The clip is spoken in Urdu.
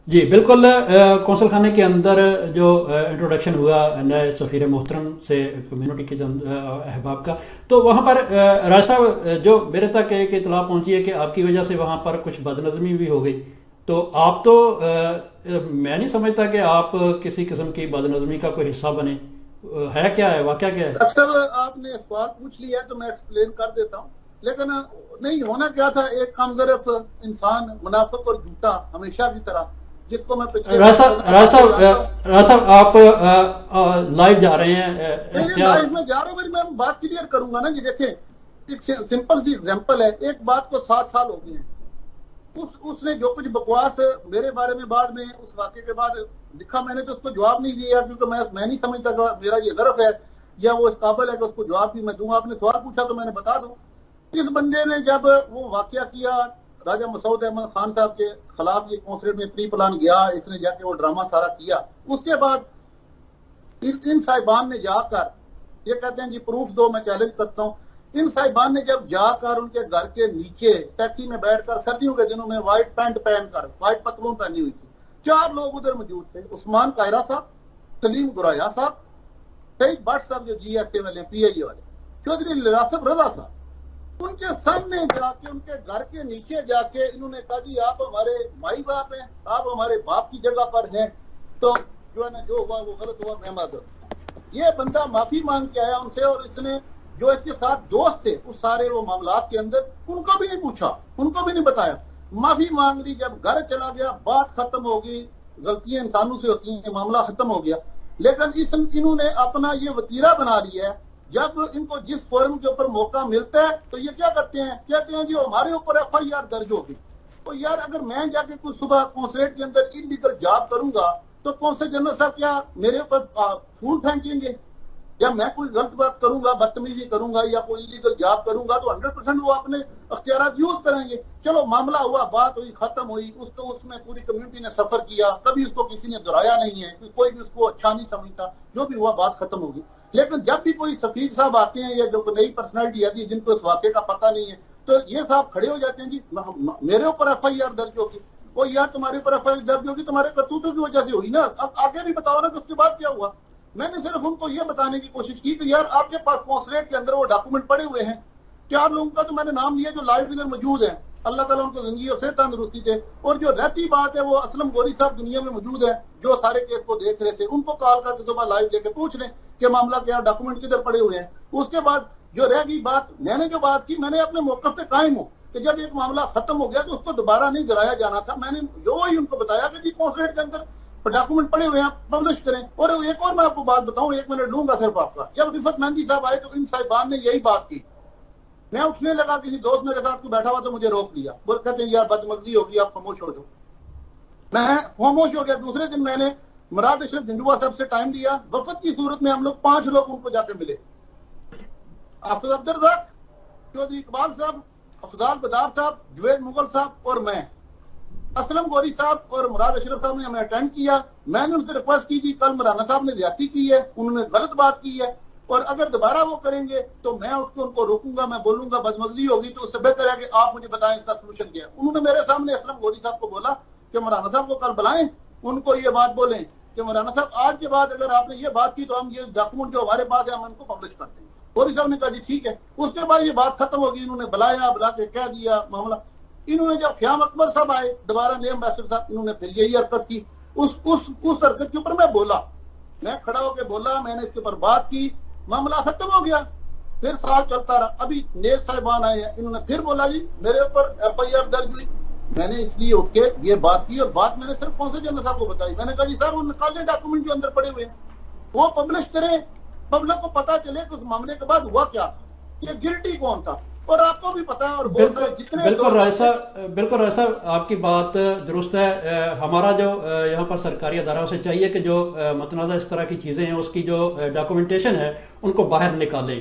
جی بالکل، کونسل خانے کے اندر جو انٹروڈکشن ہوا نئے سفیر محترم سے کمیونٹی کے چند احباب کا، تو وہاں پر راج صاحب جو میرے تک ایک اطلاع پہنچی ہے کہ آپ کی وجہ سے وہاں پر کچھ بد نظمی بھی ہو گئی، تو آپ تو میں نہیں سمجھتا کہ آپ کسی قسم کی بد نظمی کا کوئی حصہ بنے، ہے کیا ہے، واقعہ کیا ہے؟ اکثر آپ نے سوال پوچھ لیا ہے تو میں ایکسپلین کر دیتا ہوں، لیکن نہیں ہونا کیا تھا، ایک کم ظرف انسان منافق اور جھوٹا ہمیشہ کی طرح، جس کو میں پچھلے راج 10-15 صاحب راج سال سے صاحب جانتا ہوں. راج صاحب آپ لائیو جا رہے ہیں، نہیں نہیں، احتیاط. لائف میں جا رہا ہوں، میں بات کلیئر کروں گا نا جی. دیکھیں، ایک سمپل سی ایگزامپل ہے. ایک بات کو 7 سال ہو گئے ہیں، اس نے جو کچھ بکواس میرے بارے میں بعد میں اس واقعے کے بعد لکھا، میں نے تو اس کو جواب نہیں دیا، کیونکہ میں نہیں سمجھتا کہ میرا یہ ظرف ہے یا وہ اس قابل ہے کہ اس کو جواب بھی میں دوں. آپ نے سوال پوچھا تو میں نے بتا دوں. اس بندے نے جب وہ واقعہ کیا راجہ مسعود احمد خان صاحب کے خلاف، یہ کونسلیٹ میں پری پلان گیا، اس نے جا کے وہ ڈرامہ سارا کیا. اس کے بعد ان صاحبان نے جا کر، یہ کہتے ہیں جی پروف دو، میں چیلنج کرتا ہوں. ان صاحبان نے جب جا کر ان کے گھر کے نیچے ٹیکسی میں بیٹھ کر، سردیوں کے دنوں میں وائٹ پینٹ پہن کر، وائٹ پتلون پہنی ہوئی تھی، 4 لوگ ادھر موجود تھے: عثمان قاہرہ صاحب، سلیم گرایا صاحب، سعید بٹ صاحب جو جی ایس اے والے پی آئی اے والے، چودھری راسب رضا صاحب. ان کے سامنے جا کے، ان کے گھر کے نیچے جا کے انہوں نے کہا جی آپ ہمارے مائی باپ ہیں، آپ ہمارے باپ کی جگہ پر ہیں، تو جو ہے نا جو ہوا وہ غلط ہوا، میں معذرت. یہ بندہ معافی مانگ کے آیا ان سے، اور اس نے جو اس کے ساتھ دوست تھے اس سارے وہ معاملات کے اندر، ان کو بھی نہیں پوچھا، ان کو بھی نہیں بتایا. معافی مانگ لی، جب گھر چلا گیا بات ختم ہو گئی. غلطیاں انسانوں سے ہوتی ہیں، معاملہ ختم ہو گیا. لیکن انہوں نے اپنا یہ وتیرہ بنا لیا ہے، جب ان کو جس فورم کے اوپر موقع ملتا ہے تو یہ کیا کرتے ہیں، کہتے ہیں جی ہمارے اوپر ایف آئی آر درج ہوگی. تو یار اگر میں جا کے کوئی صبح کونسلیٹ کے اندر انلیگل جاب کروں گا تو کونسل جنرل صاحب کیا میرے اوپر پھول پھینکیں گے؟ یا میں کوئی غلط بات کروں گا، بدتمیزی کروں گا یا کوئی انلیگل جاب کروں گا تو 100% وہ اپنے اختیارات یوز کریں گے. چلو معاملہ ہوا، بات ہوئی، ختم ہوئی. اس میں پوری کمیونٹی نے سفر کیا، کبھی اس کو کسی نے دہرایا نہیں ہے، کوئی بھی اس کو اچھا نہیں سمجھتا. جو بھی ہوا بات ختم ہوگی. لیکن جب بھی کوئی سفیر صاحب آتے ہیں یا جو نئی پرسنالٹی آتی ہے جن کو اس واقعے کا پتہ نہیں ہے، تو یہ صاحب کھڑے ہو جاتے ہیں جی میرے اوپر ایف آئی آر درج ہوگی. وہ یار تمہارے اوپر ایف آئی آر درج ہوگی تمہارے کرتوتوں کی وجہ سے ہوئی نا، اب آگے بھی بتاؤ نا کہ اس کے بعد کیا ہوا. میں نے صرف ان کو یہ بتانے کی کوشش کی کہ یار آپ کے پاس کونسلیٹ کے اندر وہ ڈاکومنٹ پڑے ہوئے ہیں. 4 لوگوں کا تو میں نے نام لیا جو لائیو ادھر موجود ہیں، اللہ تعالیٰ ان کو زندگی اور صحت تندرستی دے. اور جو رہتی بات ہے وہ اسلم گوری صاحب دنیا میں موجود ہے جو سارے کیس کو دیکھ رہے تھے، ان کو کال کر کے صبح لائیو لے کے پوچھ لیں کہ معاملہ کیا، ڈاکومنٹ کدھر پڑے ہوئے ہیں. اس کے بعد جو رہ گئی بات، میں نے جو بات کی، میں نے اپنے موقف پہ قائم ہوں کہ جب ایک معاملہ ختم ہو گیا تو اس کو دوبارہ نہیں دہرایا جانا تھا. میں نے جو وہی ان کو بتایا کہ جی کونسلیٹ کے اندر ڈاکومنٹ پڑے ہوئے ہیں، پبلش کریں. اور ایک اور میں آپ کو بات بتاؤں، 1 منٹ لوں گا صرف آپ کا. جب رفت مہندی صاحب آئے تو ان صاحبان نے یہی بات کی. میں اٹھنے لگا، کسی دوست میرے ساتھ کو بیٹھا ہوا تو مجھے روک لیا، وہ کہتے ہیں یار بدمغزی ہوگی، آپ خاموش ہو جاؤ. میں خاموش ہو گیا. دوسرے دن میں نے مراد اشرف جنڈوا صاحب سے ٹائم لیا، وفد کی صورت میں ہم لوگ 5 لوگ ان کو جا کے ملے: حافظ عبدالرزاق، چودھری اقبال صاحب، افضال بدار صاحب، جوید مغل صاحب اور میں. اسلم گوری صاحب اور مراد اشرف صاحب نے ہمیں اٹینڈ کیا. میں نے ان سے ریکویسٹ کی تھی، کل مولانا صاحب نے زیادتی کی ہے، انہوں نے غلط بات کی ہے، اور اگر دوبارہ وہ کریں گے تو میں ان کو روکوں گا، میں بولوں گا بدمغزی ہوگی، تو اس سے بہتر ہے کہ آپ مجھے بتائیں اس کا سولوشن کیا ہے. انہوں نے میرے سامنے اسلم گوری صاحب کو بولا کہ مولانا صاحب کو کل بلائیں، ان کو یہ بات بولیں کہ مولانا صاحب آج کے بعد اگر آپ نے یہ بات کی تو ہم یہ ڈاکومنٹ جو ہمارے پاس ہے ہم ان کو پبلش کرتے ہیں. گوری صاحب نے کہا جی ٹھیک ہے. اس کے بعد یہ بات ختم ہوگی. انہوں نے بلا کے کہہ دیا معاملہ. انہوں نے جب خیام اکبر صاحب آئے دوبارہ نئے امبیسڈر صاحب، انہوں نے پھر یہی حرکت کی. اس حرکت کے اوپر میں بولا، میں کھڑا ہو کے بولا، میں نے اس کے اوپر بات کی، معاملہ ختم ہو گیا. پھر سال چلتا رہا. ابھی نیل صاحبان آئے ہیں، انہوں نے پھر بولا جی میرے اوپر ایف آئی آر درج ہوئی. میں نے اس لیے اٹھ کے یہ بات کی، اور بات میں نے صرف کونسل جنرل صاحب کو بتائی. میں نے کہا جی صاحب وہ نکالیں ڈاکومنٹ جو اندر پڑے ہوئے ہیں، وہ پبلش کریں، پبلک کو پتا چلے کہ اس معاملے کے بعد ہوا کیا تھا، یہ گلٹی کون تھا. اور آپ کو بھی پتا ہے، اور بہت بالکل سارے جتنے بالکل دوست رائے ہوں گے. صاحب، بالکل رائے صاحب آپ کی بات درست ہے. ہمارا جو یہاں پر سرکاری اداروں سے چاہیے کہ جو متنازع اس طرح کی چیزیں ہیں اس کی جو ڈاکومنٹیشن ہے ان کو باہر نکالیں.